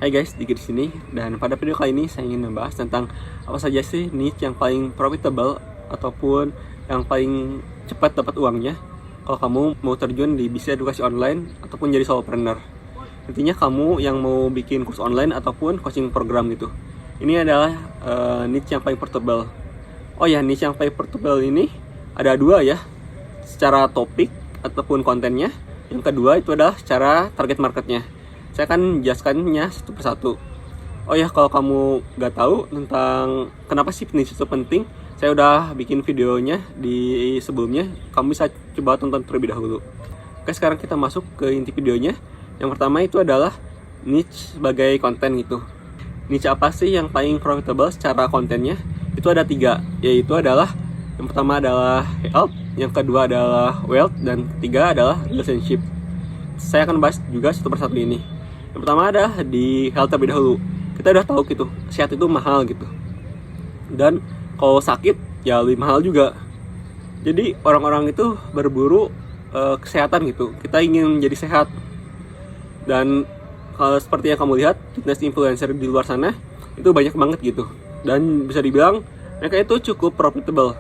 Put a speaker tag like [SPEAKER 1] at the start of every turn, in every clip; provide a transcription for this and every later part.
[SPEAKER 1] Hai guys, Diki di sini, dan pada video kali ini saya ingin membahas tentang apa saja sih niche yang paling profitable ataupun yang paling cepat dapat uangnya kalau kamu mau terjun di bisnis edukasi online ataupun jadi solopreneur. Intinya kamu yang mau bikin kurs online ataupun coaching program gitu. Ini adalah niche yang paling portable. Oh ya, niche yang paling portable ini ada dua ya, secara topik ataupun kontennya. Yang kedua itu adalah secara target marketnya. Saya akan jelaskannya satu persatu. Oh ya, kalau kamu nggak tahu tentang kenapa sih niche itu penting, saya udah bikin videonya di sebelumnya. Kamu bisa coba tonton terlebih dahulu. Oke, sekarang kita masuk ke inti videonya. Yang pertama itu adalah niche sebagai konten gitu. Niche apa sih yang paling profitable secara kontennya? Itu ada 3, yaitu adalah yang pertama adalah health, yang kedua adalah wealth, dan ketiga adalah relationship. Saya akan bahas juga satu persatu ini. Yang pertama ada di health terlebih dahulu. Kita udah tahu gitu, sehat itu mahal gitu. Dan kalau sakit ya lebih mahal juga. Jadi orang-orang itu berburu kesehatan gitu. Kita ingin jadi sehat. Dan kalau seperti yang kamu lihat, fitness influencer di luar sana itu banyak banget gitu. Dan bisa dibilang mereka itu cukup profitable.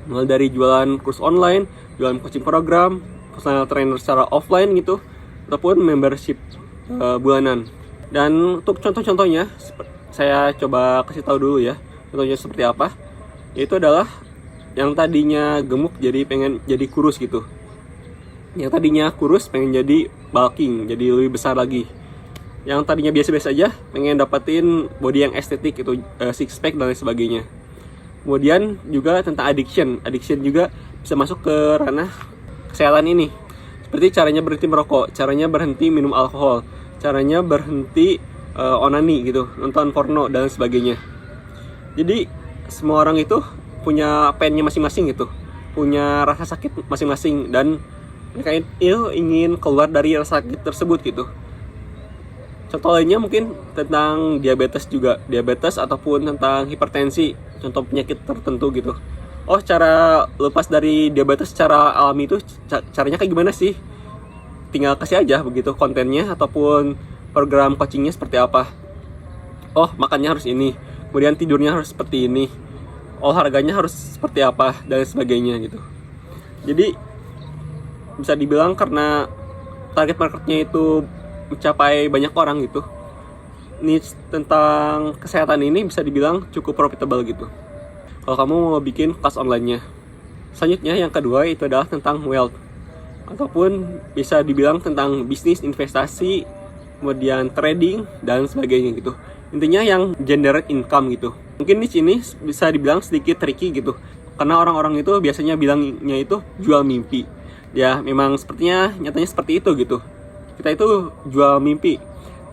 [SPEAKER 1] Mulai dari jualan kurs online, jualan coaching program, personal trainer secara offline gitu, ataupun membership bulanan. Dan untuk contoh-contohnya saya coba kasih tahu dulu ya, contohnya seperti apa. Yaitu adalah yang tadinya gemuk jadi pengen jadi kurus gitu, yang tadinya kurus pengen jadi bulking, jadi lebih besar lagi, yang tadinya biasa-biasa aja pengen dapetin body yang estetik itu, six pack dan lain sebagainya. Kemudian juga tentang addiction juga bisa masuk ke ranah kesehatan ini, seperti caranya berhenti merokok, caranya berhenti minum alkohol, caranya berhenti onani gitu, nonton porno dan sebagainya. Jadi semua orang itu punya painnya masing-masing gitu, punya rasa sakit masing-masing, dan mereka itu ingin keluar dari rasa sakit tersebut gitu. Contoh lainnya mungkin tentang diabetes juga, diabetes ataupun tentang hipertensi, contoh penyakit tertentu gitu. Oh, cara lepas dari diabetes secara alami itu caranya kayak gimana sih? Tinggal kasih aja begitu kontennya ataupun program coachingnya seperti apa. Oh, makannya harus ini, kemudian tidurnya harus seperti ini, olahraganya harus seperti apa, dan sebagainya gitu. Jadi bisa dibilang karena target marketnya itu mencapai banyak orang gitu, niche tentang kesehatan ini bisa dibilang cukup profitable gitu kalau kamu mau bikin kelas online-nya. Selanjutnya yang kedua itu adalah tentang wealth, ataupun bisa dibilang tentang bisnis, investasi, kemudian trading dan sebagainya gitu. Intinya yang generate income gitu. Mungkin di sini bisa dibilang sedikit tricky gitu, karena orang-orang itu biasanya bilangnya itu jual mimpi. Ya memang sepertinya nyatanya seperti itu gitu. Kita itu jual mimpi,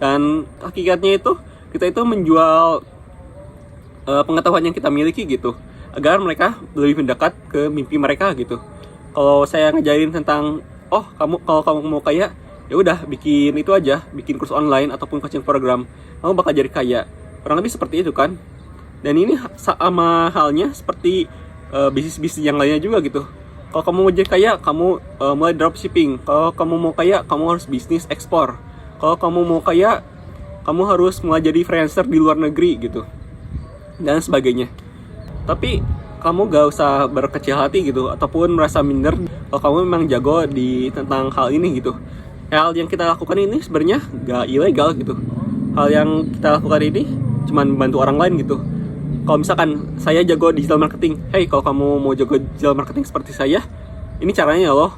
[SPEAKER 1] dan hakikatnya itu kita itu menjual pengetahuan yang kita miliki gitu, agar mereka lebih mendekat ke mimpi mereka gitu. Kalau saya ngajarin tentang kalau kamu mau kaya, ya udah bikin itu aja, bikin kurs online ataupun coaching program, kamu bakal jadi kaya. Kurang lebih seperti itu kan. Dan ini sama halnya seperti bisnis-bisnis yang lainnya juga gitu. Kalau kamu mau jadi kaya, kamu mulai dropshipping. Kalau kamu mau kaya, kamu harus bisnis ekspor. Kalau kamu mau kaya, kamu harus mulai jadi freelancer di luar negeri gitu, dan sebagainya. Tapi kamu gak usah berkecil hati gitu, ataupun merasa minder kalau kamu memang jago di tentang hal ini gitu. Hal yang kita lakukan ini sebenarnya gak ilegal gitu. Hal yang kita lakukan ini cuma membantu orang lain gitu. Kalau misalkan saya jago digital marketing, hey, kalau kamu mau jago digital marketing seperti saya, ini caranya loh.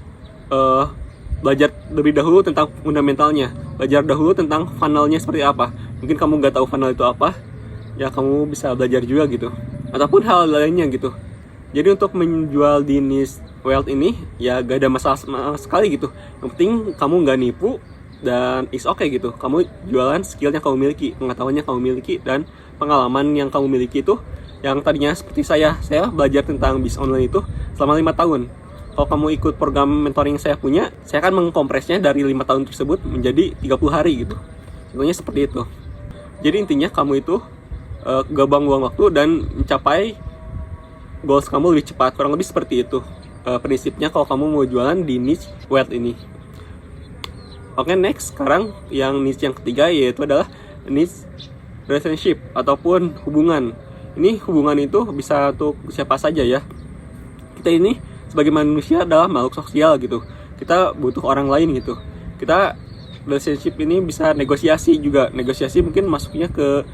[SPEAKER 1] Belajar lebih dahulu tentang fundamentalnya, belajar dahulu tentang funnelnya seperti apa. Mungkin kamu gak tahu funnel itu apa, ya kamu bisa belajar juga gitu, ataupun hal lainnya gitu. Jadi untuk menjual di niche wealth ini ya gak ada masalah sama sekali gitu. Yang penting kamu gak nipu, dan it's okay gitu. Kamu jualan skill yang kamu miliki, pengetahuan yang kamu miliki, dan pengalaman yang kamu miliki itu. Yang tadinya seperti saya belajar tentang bisnis online itu selama 5 tahun. Kalau kamu ikut program mentoring saya punya, saya akan mengkompresnya dari 5 tahun tersebut menjadi 30 hari gitu. Contohnya seperti itu. Jadi intinya kamu itu gak buang-buang waktu dan mencapai goals kamu lebih cepat. Kurang lebih seperti itu prinsipnya kalau kamu mau jualan di niche wealth ini. Oke, next sekarang yang niche yang ketiga, yaitu adalah niche relationship ataupun hubungan. Ini hubungan itu bisa untuk siapa saja ya. Kita ini sebagai manusia adalah makhluk sosial gitu. Kita butuh orang lain gitu. Kita relationship ini bisa negosiasi juga. Negosiasi mungkin masuknya ke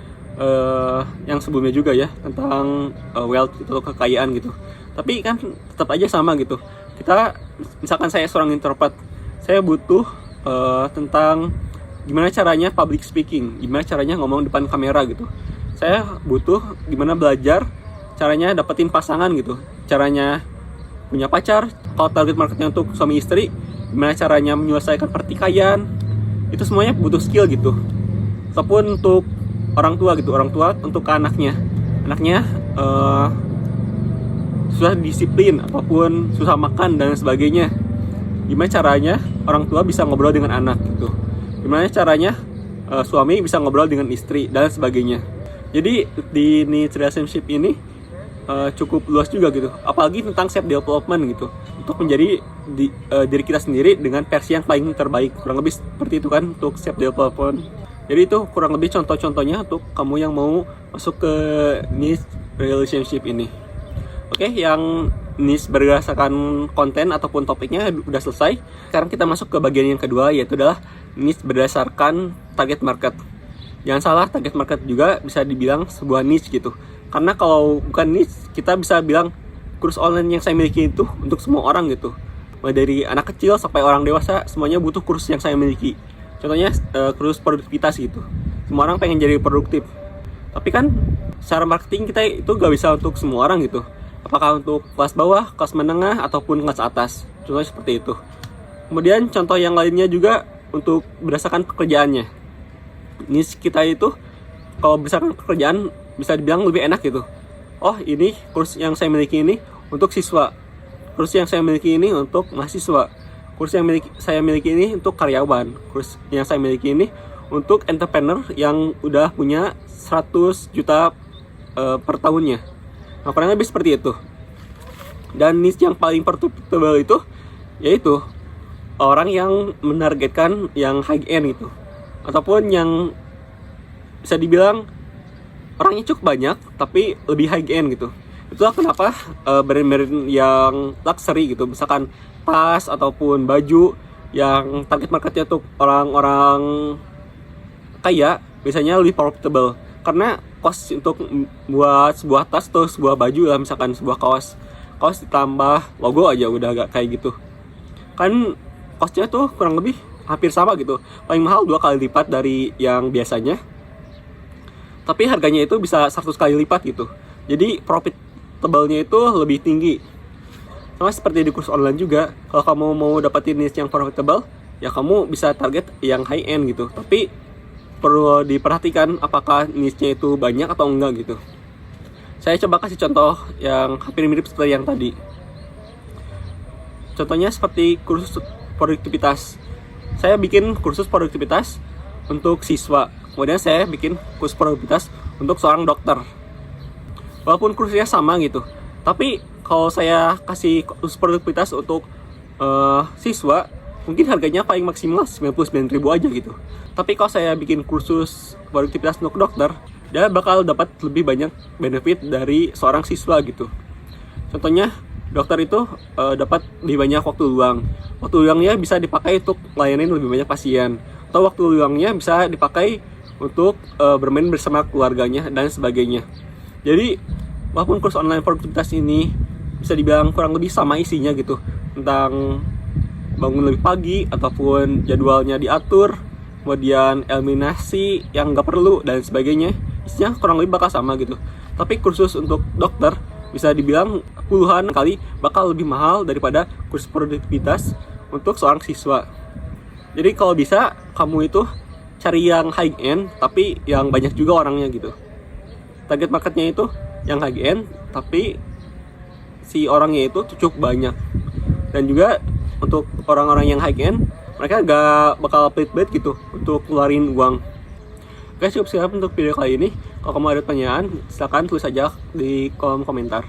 [SPEAKER 1] yang sebelumnya juga ya, tentang wealth atau kekayaan gitu. Tapi kan tetap aja sama gitu. Kita misalkan saya seorang introvert, saya butuh tentang gimana caranya public speaking, gimana caranya ngomong depan kamera gitu. Saya butuh gimana belajar caranya dapetin pasangan gitu, caranya punya pacar. Kalau target marketnya untuk suami istri, gimana caranya menyelesaikan pertikaian, itu semuanya butuh skill gitu. Ataupun untuk orang tua gitu, orang tua untuk ke anaknya susah disiplin ataupun susah makan dan sebagainya, gimana caranya orang tua bisa ngobrol dengan anak gitu, gimana caranya suami bisa ngobrol dengan istri dan sebagainya. Jadi di niche relationship ini cukup luas juga gitu, apalagi tentang self development gitu, untuk menjadi diri kita sendiri dengan versi yang paling terbaik, kurang lebih seperti itu kan untuk self development. Jadi itu kurang lebih contoh-contohnya untuk kamu yang mau masuk ke niche relationship ini. Oke, yang niche berdasarkan konten ataupun topiknya udah selesai. Sekarang kita masuk ke bagian yang kedua, yaitu adalah niche berdasarkan target market. Jangan salah, target market juga bisa dibilang sebuah niche gitu. Karena kalau bukan niche, kita bisa bilang kursus online yang saya miliki itu untuk semua orang gitu. Mulai dari anak kecil sampai orang dewasa, semuanya butuh kursus yang saya miliki. Contohnya kursus produktivitas gitu. Semua orang pengen jadi produktif. Tapi kan secara marketing kita itu gak bisa untuk semua orang gitu. Apakah untuk kelas bawah, kelas menengah, ataupun kelas atas. Contohnya seperti itu. Kemudian contoh yang lainnya juga untuk berdasarkan pekerjaannya. Niche kita itu kalau berdasarkan pekerjaan bisa dibilang lebih enak gitu. Oh, ini kursus yang saya miliki ini untuk siswa. Kursus yang saya miliki ini untuk mahasiswa. Kursus yang saya miliki ini untuk karyawan. Kursus yang saya miliki ini untuk entrepreneur yang udah punya 100 juta per tahunnya. Nah, kurang lebih seperti itu. Dan niche yang paling profitable itu yaitu orang yang menargetkan yang high end gitu, ataupun yang bisa dibilang orangnya cukup banyak tapi lebih high end gitu. Itulah kenapa brand-brand yang luxury gitu, misalkan tas ataupun baju yang target marketnya tuh orang-orang kaya, biasanya lebih profitable. Karena cost untuk buat sebuah tas atau sebuah baju lah, misalkan sebuah kaos ditambah logo aja udah agak kayak gitu. Kan costnya tuh kurang lebih hampir sama gitu. Paling mahal 2 kali lipat dari yang biasanya. Tapi harganya itu bisa 100 kali lipat gitu. Jadi profitable-nya itu lebih tinggi. Sama seperti di kursus online juga, kalau kamu mau dapetin niche yang profitable, ya kamu bisa target yang high end gitu. Tapi perlu diperhatikan apakah niche-nya itu banyak atau enggak gitu. Saya coba kasih contoh yang hampir mirip seperti yang tadi. Contohnya seperti kursus produktivitas. Saya bikin kursus produktivitas untuk siswa. Kemudian saya bikin kursus produktivitas untuk seorang dokter. Walaupun kursusnya sama gitu, tapi kalau saya kasih kursus produktivitas untuk siswa, mungkin harganya paling maksimal 99.000 aja gitu. Tapi kalau saya bikin kursus produktivitas untuk dokter, dia bakal dapat lebih banyak benefit dari seorang siswa gitu. Contohnya, dokter itu dapat lebih banyak waktu luang. Waktu luangnya bisa dipakai untuk layanin lebih banyak pasien. Atau waktu luangnya bisa dipakai untuk bermain bersama keluarganya dan sebagainya. Jadi, walaupun kursus online produktivitas ini bisa dibilang kurang lebih sama isinya gitu, tentang bangun lebih pagi ataupun jadwalnya diatur, kemudian eliminasi yang nggak perlu dan sebagainya, isinya kurang lebih bakal sama gitu. Tapi kursus untuk dokter bisa dibilang puluhan kali bakal lebih mahal daripada kursus produktivitas untuk seorang siswa. Jadi kalau bisa kamu itu cari yang high end tapi yang banyak juga orangnya gitu. Target marketnya itu yang high end tapi si orangnya itu cukup banyak. Dan juga untuk orang-orang yang high end, mereka gak bakal pelit-pelit gitu untuk keluarin uang. Oke, cukup sekian untuk video kali ini. Kalau kamu ada pertanyaan, silakan tulis aja di kolom komentar.